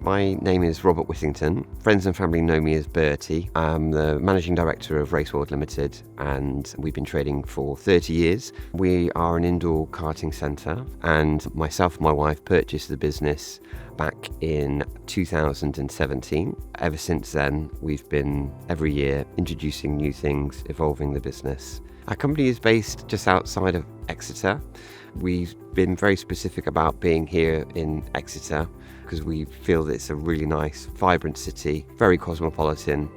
My name is Robert Whittington. Friends and family know me as Bertie. I'm the Managing Director of Raceworld Ltd, and we've been trading for 30 years. We are an indoor karting centre, and myself and my wife purchased the business back in 2017. Ever since then, we've been every year introducing new things, evolving the business. Our company is based just outside of Exeter. We've been very specific about being here in Exeter because we feel that it's a really nice, vibrant city, very cosmopolitan,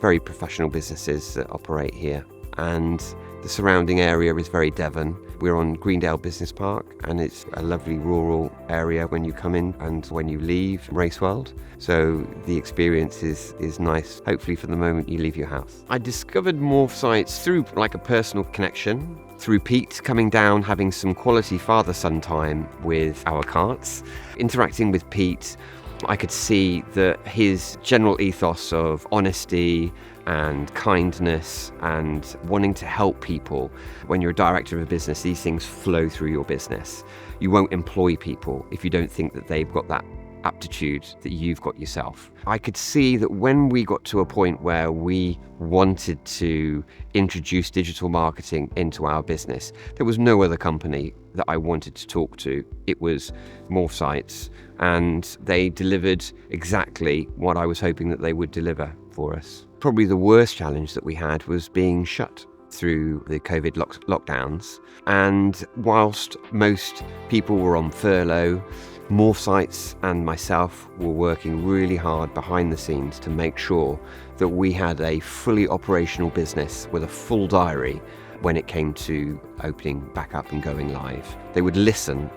very professional businesses that operate here. And the surrounding area is very Devon. We're on Greendale Business Park, and it's a lovely rural area when you come in and when you leave Raceworld. So the experience is nice, hopefully from the moment you leave your house. I discovered morphsites through like a personal connection, through Pete coming down, having some quality father-son time with our karts. Interacting with Pete, I could see that his general ethos of honesty and kindness and wanting to help people. When you're a director of a business, these things flow through your business. You won't employ people if you don't think that they've got that aptitude that you've got yourself. I could see that when we got to a point where we wanted to introduce digital marketing into our business, there was no other company that I wanted to talk to. It was morphsites, and they delivered exactly what I was hoping that they would deliver for us. Probably the worst challenge that we had was being shut through the COVID lockdowns. And whilst most people were on furlough, morphsites and myself were working really hard behind the scenes to make sure that we had a fully operational business with a full diary when it came to opening back up and going live. They would listen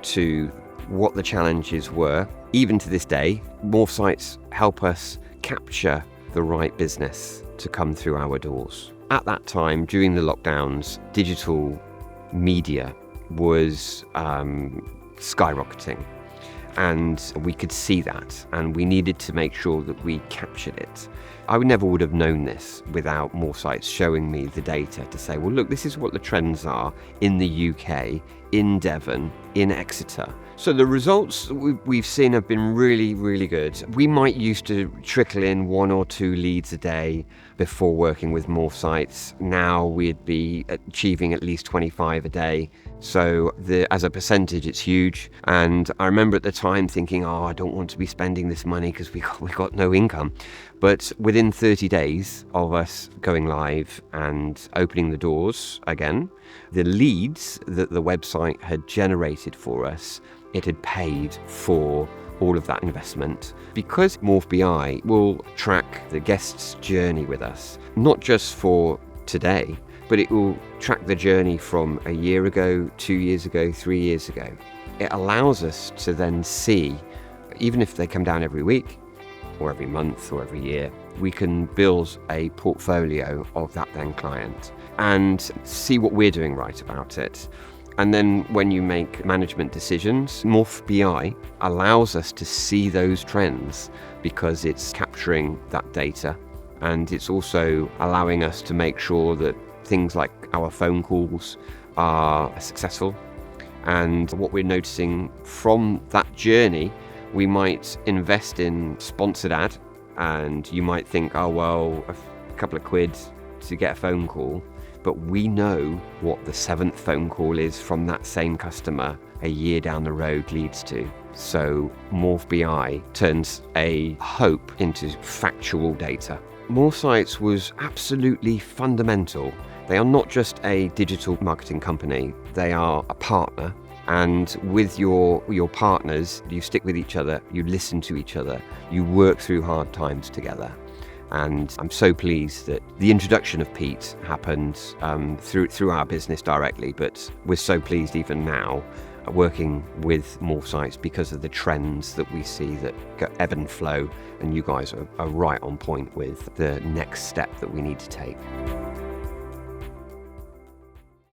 to what the challenges were. Even to this day, morphsites help us capture the right business to come through our doors. At that time, during the lockdowns, digital media was skyrocketing, and we could see that, and we needed to make sure that we captured it. I never would have known this without morphsites showing me the data to say, well, look, this is what the trends are in the UK, in Devon, in Exeter. So the results we've seen have been really, really good. We might used to trickle in 1 or 2 leads a day before working with morphsites. Now we'd be achieving at least 25 a day. So as a percentage, it's huge. And I remember at the time thinking, oh, I don't want to be spending this money because we got no income. But within 30 days of us going live and opening the doors again, the leads that the website had generated for us, it had paid for all of that investment. Because morphBI will track the guest's journey with us, not just for today, but it will track the journey from a year ago, 2 years ago, 3 years ago. It allows us to then see, even if they come down every week, or every month, or every year, we can build a portfolio of that then client and see what we're doing right about it. And then when you make management decisions, morphBI allows us to see those trends because it's capturing that data, and it's also allowing us to make sure that things like our phone calls are successful. And what we're noticing from that journey, we might invest in sponsored ad, and you might think, oh, well, a couple of quid to get a phone call. But we know what the 7th phone call is from that same customer a year down the road leads to. So morphBI turns a hope into factual data. Morphsites was absolutely fundamental. They are not just a digital marketing company, they are a partner. And with your partners, you stick with each other, you listen to each other, you work through hard times together. And I'm so pleased that the introduction of Pete happened through our business directly, but we're so pleased even now working with morphsites because of the trends that we see that ebb and flow, and you guys are right on point with the next step that we need to take.